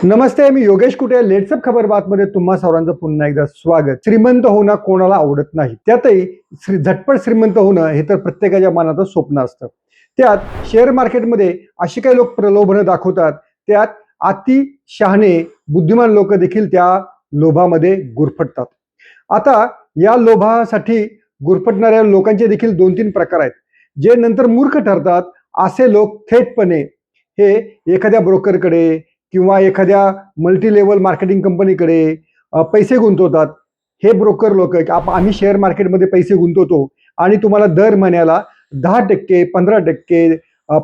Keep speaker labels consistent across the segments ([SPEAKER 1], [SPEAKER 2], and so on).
[SPEAKER 1] नमस्ते, मी योगेश कुटे. लेट्सअप खबर बातमध्ये तुम्हा सर्वांचं पुन्हा एकदा स्वागत. श्रीमंत होणं कोणाला आवडत नाही, त्यातही झटपट श्रीमंत होणं हे तर प्रत्येकाच्या मनाचं स्वप्न असतं. त्यात शेअर मार्केटमध्ये अशी काही लोक प्रलोभनं दाखवतात, त्यात अति शहाणे बुद्धिमान लोक देखील त्या लोभामध्ये गुरफटतात. आता या लोभासाठी गुरफटणाऱ्या लोकांचे देखील 2-3 प्रकार आहेत. जे नंतर मूर्ख ठरतात असे लोक थेटपणे हे एखाद्या ब्रोकरकडे किंवा एखाद्या मल्टी लेवल मार्केटिंग कंपनीकडे पैसे गुंतवतात. हे ब्रोकर लोक आम्ही शेअर मार्केटमध्ये पैसे गुंतवतो आणि तुम्हाला दर महिन्याला 10%, 15%,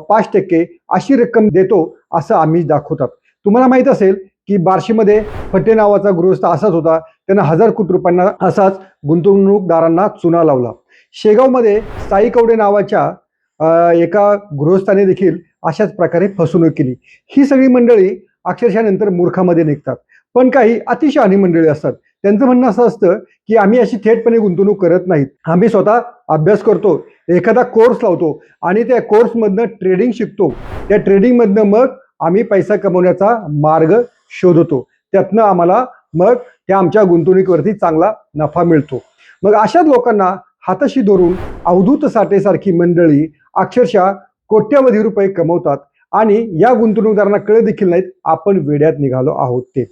[SPEAKER 1] 5% अशी रक्कम देतो असं आम्ही दाखवतात. तुम्हाला माहित असेल की बार्शीमध्ये फटे नावाचा गृहस्थ असाच होता. त्यानं 1000 कोटी रुपयांना असाच गुंतवणूकदारांना चुना लावला. शेगावमध्ये साई कवडे नावाच्या एका गृहस्थाने देखील अशाच प्रकारे फसवणूक केली. ही सगळी मंडळी अक्षरशः नंतर मूर्खामध्ये निघतात. पण काही अतिशहाणी मंडळी असतात. त्यांचं म्हणणं असं असतं की आम्ही अशी थेटपणे गुंतवणूक करत नाहीत. आम्ही स्वतः अभ्यास करतो, एखादा कोर्स लावतो आणि त्या कोर्समधनं ट्रेडिंग शिकतो. त्या ट्रेडिंगमधनं मग आम्ही पैसा कमवण्याचा मार्ग शोधतो. त्यातनं आम्हाला मग त्या आमच्या गुंतवणुकीवरती चांगला नफा मिळतो. मग अशाच लोकांना हाताशी धरून अवधूत साठेसारखी मंडळी अक्षरशः कोट्यवधी रुपये कमवतात आणि या गुंतवणूकदारांना कळत देखील नाहीत आपण वेड्यात निघालो आहोत. ते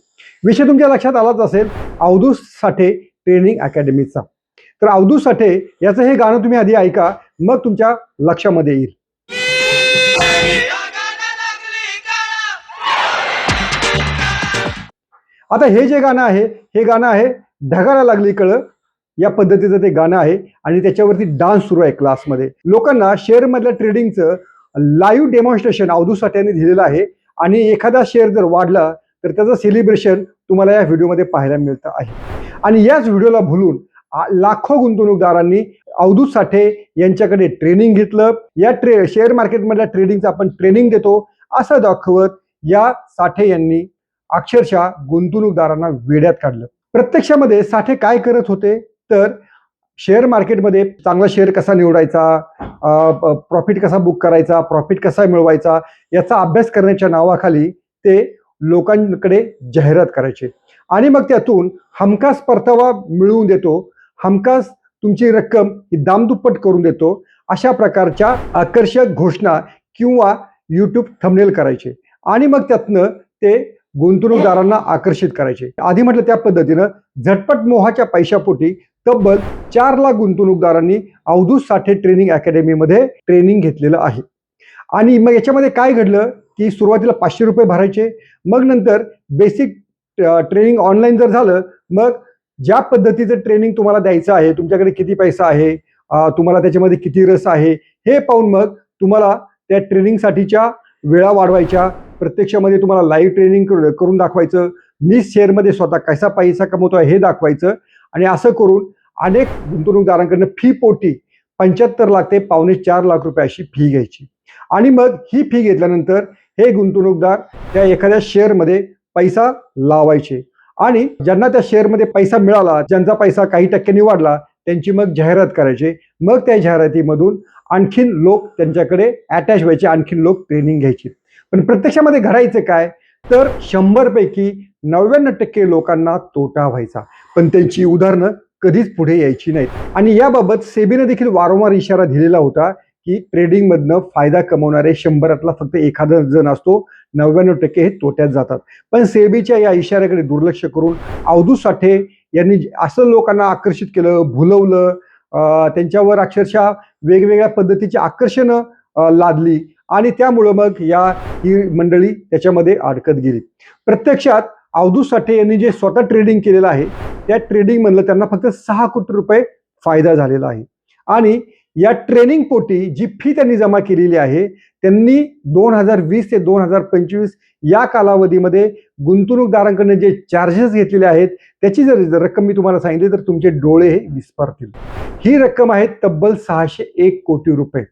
[SPEAKER 1] विषय तुमच्या लक्षात आलाच असेल, अवधूत साठे ट्रेनिंग अकॅडमीचा. तर अवधूत साठे याचं हे गाणं तुम्ही आधी ऐका, मग तुमच्या लक्षामध्ये येईल. आता हे जे गाणं आहे, हे गाणं आहे ढगाला लागली कळ या पद्धतीचं ते गाणं आहे आणि त्याच्यावरती डान्स सुरू आहे क्लासमध्ये. लोकांना शेअर मधल्या ट्रेडिंगचं लाईव्ह डेमॉन्स्ट्रेशन अवधूत साठेने दिलेलं आहे आणि एखादा शेअर जर वाढला तर त्याचं सेलिब्रेशन तुम्हाला या व्हिडिओमध्ये पाहायला मिळतं आहे. आणि याच व्हिडिओला भुलून लाखो गुंतवणूकदारांनी अवधूत साठे यांच्याकडे ट्रेनिंग घेतलं. या शेअर मार्केटमधल्या ट्रेडिंगचं आपण ट्रेनिंग देतो असं दाखवत या साठे यांनी अक्षरशः गुंतवणूकदारांना वेड्यात काढलं. प्रत्यक्षामध्ये साठे काय करत होते तर शेअर मार्केटमध्ये चांगला शेअर कसा निवडायचा, प्रॉफिट कसा बुक करायचा, प्रॉफिट कसा मिळवायचा याचा अभ्यास करण्याच्या नावाखाली ते लोकांकडे जाहिरात करायचे आणि मग त्यातून हमखास परतावा मिळवून देतो, हमखास तुमची रक्कम ही दामदुप्पट करून देतो अशा प्रकारच्या आकर्षक घोषणा किंवा यूट्यूब थंबनेल करायचे आणि मग त्यातनं ते गुंतवणूकदारांना आकर्षित करायचे. आधी म्हटलं त्या पद्धतीनं झटपट मोहाच्या पैशापोटी तब्बल 4 लाख गुंतवणूकदारांनी अवधूत साठे ट्रेनिंग अकॅडमीमध्ये ट्रेनिंग घेतलेलं आहे. आणि मग याच्यामध्ये काय घडलं की सुरुवातीला 500 रुपये भरायचे, मग नंतर बेसिक ट्रेनिंग ऑनलाईन जर झालं, मग ज्या पद्धतीचं ट्रेनिंग तुम्हाला द्यायचं आहे, तुमच्याकडे किती पैसा आहे, तुम्हाला त्याच्यामध्ये किती रस आहे हे पाहून मग तुम्हाला त्या ट्रेनिंगसाठीच्या वेळा वाढवायच्या. प्रत्यक्षामध्ये तुम्हाला लाईव्ह ट्रेनिंग करून दाखवायचं, मी शेअरमध्ये स्वतः कसा पैसा कमवतोय हे दाखवायचं आणि असं करून अनेक गुंतवणूकदारांकडनं फी पोटी 75 लाख ते 4.25 लाख रुपये अशी फी घ्यायची. आणि मग ही फी घेतल्यानंतर हे गुंतवणूकदार त्या एखाद्या शेअरमध्ये पैसा लावायचे आणि ज्यांना त्या शेअरमध्ये पैसा मिळाला, ज्यांचा पैसा काही टक्क्यांनी वाढला, त्यांची मग जाहिरात करायचे. मग त्या जाहिरातीमधून आणखीन लोक त्यांच्याकडे अटॅच व्हायचे, आणखीन लोक ट्रेनिंग घ्यायचे. पण प्रत्यक्षामध्ये घडायचं काय तर 100 पैकी 99% लोकांना तोटा व्हायचा, पण त्यांची उदाहरणं कधीच पुढे यायची नाहीत. आणि याबाबत सेबीने देखील वारंवार इशारा दिलेला होता की ट्रेडिंगमधनं फायदा कमवणारे 100तला फक्त एखादा जण असतो, 99% हे तोट्यात जातात. पण सेबीच्या या इशाऱ्याकडे दुर्लक्ष करून अवधूत साठे यांनी असं लोकांना आकर्षित केलं, भुलवलं, त्यांच्यावर अक्षरशः वेगवेगळ्या पद्धतीची आकर्षणं लादली आणि त्यामुळं मग ही मंडळी त्याच्यामध्ये अडकत गेली. प्रत्यक्षात अवधूत साठे यांनी जे स्वतः ट्रेडिंग केलेलं आहे त्या ट्रेडिंग मधलं त्यांना फक्त 6 कोटी रुपये फायदा झालेला आहे. आणि या ट्रेनिंग पोटी जी फी त्यांनी जमा केलेली आहे, त्यांनी 2020 ते 2025 या कालावधीमध्ये गुंतवणूकदारांकडून जे चार्जेस घेतलेले आहेत त्याची जर रक्कम मी तुम्हाला सांगितली तर तुमचे डोळे हे विस्फारतील. ही रक्कम आहे तब्बल 601 कोटी रुपये.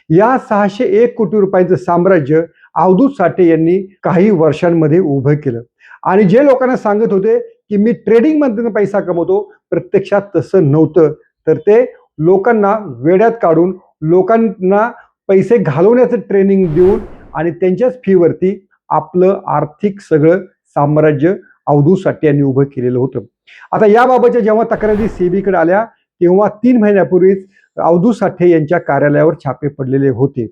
[SPEAKER 1] या 601 कोटी रुपयांचं साम्राज्य अवधूत साठे यांनी काही वर्षांमध्ये उभं केलं. आणि जे लोकांना सांगत होते की मी ट्रेडिंग मधून पैसा कमवतो, प्रत्यक्षात तसं नव्हतं. तर ते लोकांना वेड्यात काढून लोकांना पैसे घालवण्याचं ट्रेनिंग देऊन आणि त्यांच्याच फीवरती आपलं आर्थिक सगळं साम्राज्य अवधूत साठे यांनी उभं केलेलं होतं. आता याबाबतच्या जेव्हा तक्रारी सेबीकडे आल्या तेव्हा 3 महिन्यापूर्वीच अवधूत साठे यांच्या कार्यालयावर छापे पडलेले होते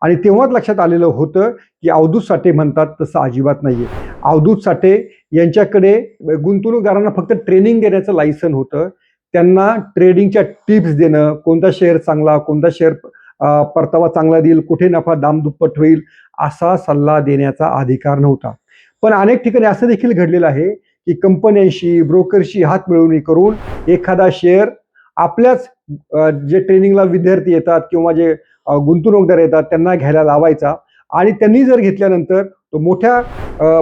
[SPEAKER 1] आणि तेव्हाच लक्षात आलेलं होतं की अवधूत साठे म्हणतात तसं अजिबात नाहीये. अवधूत साठे यांच्याकडे गुंतवणूकदारांना फक्त ट्रेनिंग देण्याचं लायसन होतं. त्यांना ट्रेडिंगच्या टिप्स देणं, कोणता शेअर चांगला, कोणता शेअर परतावा चांगला देईल, कुठे नफा दामदुप्पट होईल असा सल्ला देण्याचा अधिकार नव्हता. पण अनेक ठिकाणी असं देखील घडलेलं आहे की कंपन्यांशी ब्रोकरशी हात मिळवणी करून एखादा शेअर आपल्याच जे ट्रेनिंगला विद्यार्थी येतात किंवा जे गुंतवणूकदार येतात त्यांना घ्यायला लावायचा आणि त्यांनी जर घेतल्यानंतर तो मोठ्या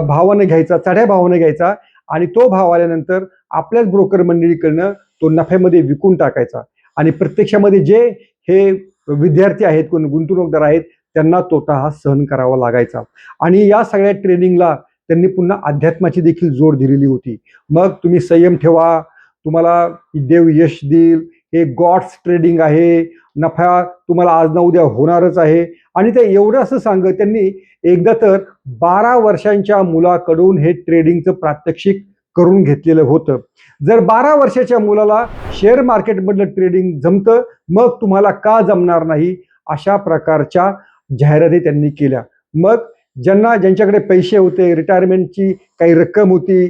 [SPEAKER 1] भावाने घ्यायचा, चढ्या भावाने घ्यायचा आणि तो भाव आल्यानंतर आपल्याच ब्रोकर मंडळीकडनं तो नफ्यामध्ये विकून टाकायचा आणि प्रत्यक्षामध्ये जे हे विद्यार्थी आहेत, कोण गुंतवणूकदार आहेत त्यांना तोटा हा सहन करावा लागायचा. आणि या सगळ्या ट्रेनिंगला त्यांनी पुन्हा अध्यात्माची देखील जोड दिलेली होती. मग तुम्ही संयम ठेवा, तुम्हाला देव यश देईल, हे गॉड्स ट्रेडिंग आहे, नफा तुम्हाला आज ना उद्या होणारच आहे. आणि ते एवढं असं सांगत त्यांनी एकदा तर 12 वर्षांच्या मुलाकडून हे ट्रेडिंगचं प्रात्यक्षिक करून घेतलेलं होतं. जर 12 वर्षाच्या मुलाला शेअर मार्केटमधलं ट्रेडिंग जमतं मग तुम्हाला का जमणार नाही, अशा प्रकारच्या जाहिराती त्यांनी केल्या. मग ज्यांच्याकडे पैसे होते, रिटायरमेंटची काही रक्कम होती,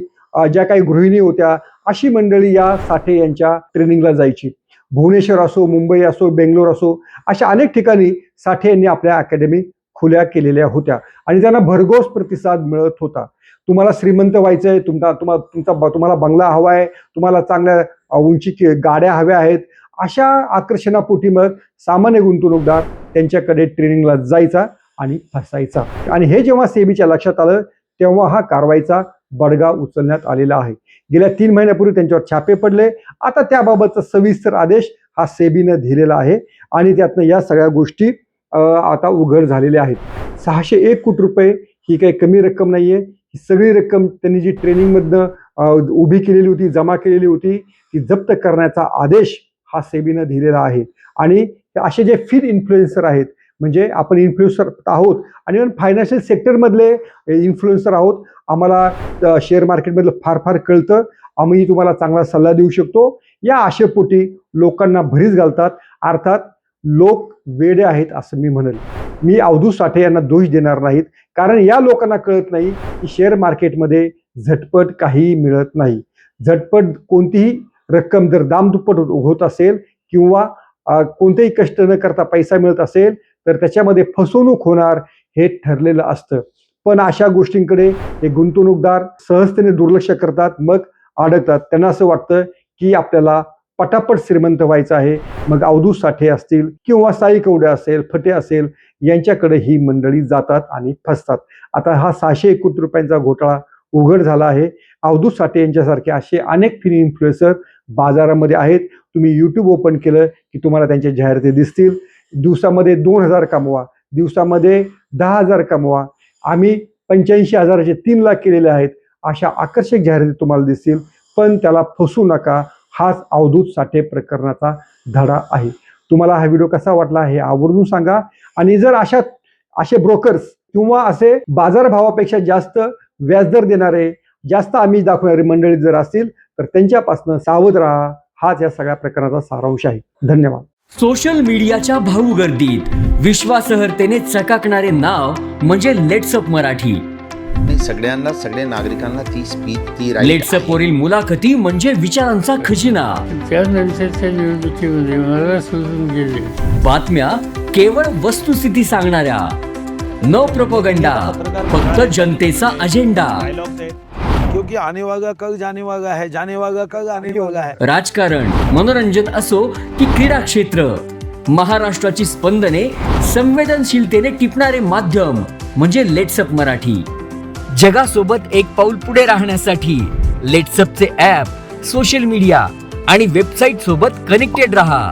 [SPEAKER 1] ज्या काही गृहिणी होत्या, अशी मंडळी या साठे यांच्या ट्रेनिंगला जायची. भुवनेश्वर असो, मुंबई असो, बेंगलोर असो, अशा अनेक ठिकाणी साठे यांनी आपल्या अकॅडमी खुल्या केलेल्या होत्या आणि त्यांना भरघोस प्रतिसाद मिळत होता. तुम्हाला श्रीमंत व्हायचंय, तुम्हाला बंगला हवा आहे, तुम्हाला चांगल्या उंची गाड्या हव्या आहेत, अशा आकर्षणापोटी मग सामान्य गुंतवणूकदार त्यांच्याकडे ट्रेनिंगला जायचा आणि फसायचा. आणि हे जेव्हा सेबीच्या लक्षात आलं तेव्हा हा कारवाईचा बडगा उचलण्यात आलेला आहे. गेल्या 3 महिन्यापूर्वी त्यांच्यावर छापे पडले. आता त्याबाबतचा सविस्तर आदेश हा सेबीनं दिलेला आहे आणि त्यातनं या सगळ्या गोष्टी आता उघड झालेल्या आहेत. 601 कोटी रुपये ही काही कमी रक्कम नाहीये. ही सगळी रक्कम त्यांनी जी ट्रेनिंगमधनं उभी केलेली होती, जमा केलेली होती, ती जप्त करण्याचा आदेश हा सेबीनं दिलेला आहे. आणि असे जे फिर इन्फ्लुएन्सर आहेत, म्हणजे आपण इन्फ्लुएन्सर आहोत आणि फायनान्शियल सेक्टरमधले इन्फ्लुएन्सर आहोत, आम्हाला शेअर मार्केटमधलं फार फार कळतं, आम्ही तुम्हाला चांगला सल्ला देऊ शकतो, या आशेपोटी लोकांना भरीस घालतात. अर्थात लोक वेडे आहेत असं मी म्हणेल. मी अवधूत साठे यांना दोष देणार नाहीत, कारण या लोकांना कळत नाही की शेअर मार्केटमध्ये झटपट काहीही मिळत नाही. झटपट कोणतीही रक्कम जर दामदुप्पट होत असेल किंवा कोणतेही कष्ट न करता पैसा मिळत असेल तर त्याच्यामध्ये फसवणूक होणार हे ठरलेलं असतं. पण अशा गोष्टींकडे हे गुंतवणूकदार सहजतेने दुर्लक्ष करतात, मग अडकतात. त्यांना असं वाटतं की आपल्याला पटापट श्रीमंत व्हायचं आहे. मग अवधूत साठे असतील किंवा साई कवडे असेल, फटे असेल, यांच्याकडे ही मंडळी जातात आणि फसतात. आता हा 601 कोटी रुपयांचा घोटाळा उघड झाला आहे. अवधूत साठे यांच्यासारखे असे अनेक फिर इन्फ्लुएन्सर बाजारामध्ये आहेत. तुम्ही यूट्यूब ओपन केलं की तुम्हाला त्यांच्या जाहिराती दिसतील. दिवसामध्ये 2000 कमवा, दिवसामध्ये 10,000 कमवा, आम्ही 85,000चे 3 लाख केलेले आहेत, अशा आकर्षक जाहिराती तुम्हाला दिसतील. पण त्याला फसू नका, हाच अवधूत साठे प्रकरणाचा धडा आहे. तुम्हाला हा व्हिडिओ कसा वाटला हे आवर्जून सांगा. आणि जर असे ब्रोकर्स किंवा असे बाजारभावापेक्षा जास्त व्याजदर देणारे, जास्त आमिष दाखवणारे मंडळी जर असतील तर त्यांच्यापासून सावध राहा. हाच या सगळ्या प्रकरणाचा सारांश आहे. धन्यवाद.
[SPEAKER 2] सोशल मीडियाच्या भाऊ गर्दीत विश्वासार्हतेने चकाकणारे नाव म्हणजे लेट्सअप मराठी.
[SPEAKER 3] सगळ्यांना, सगळ्या नागरिकांना ती स्पीच, ती
[SPEAKER 2] लेट्सअप वरील मुलाखती म्हणजे विचारांचा खजिना.
[SPEAKER 4] त्यानंतरच्या निवडणुकीमध्ये मला सोडून गेले.
[SPEAKER 2] बातम्या केवळ वस्तुस्थिती सांगणाऱ्या, न प्रोपगंडा, फक्त जनतेचा अजेंडा.
[SPEAKER 5] क्योंकि आने वाला कल जाने वाला है, जाने वाला कल आने वाला है.
[SPEAKER 2] राजकारण, मनोरंजन असो की क्रीडा क्षेत्र, महाराष्ट्राची स्पंदने संवेदनशीलतेने टिपणारे माध्यम म्हणजे लेट्सअप मराठी. जगासोबत एक पाऊल पुढे राहण्यासाठी लेट्सअपचे ॲप, सोशल मीडिया आणि वेबसाईट सोबत कनेक्टेड रहा.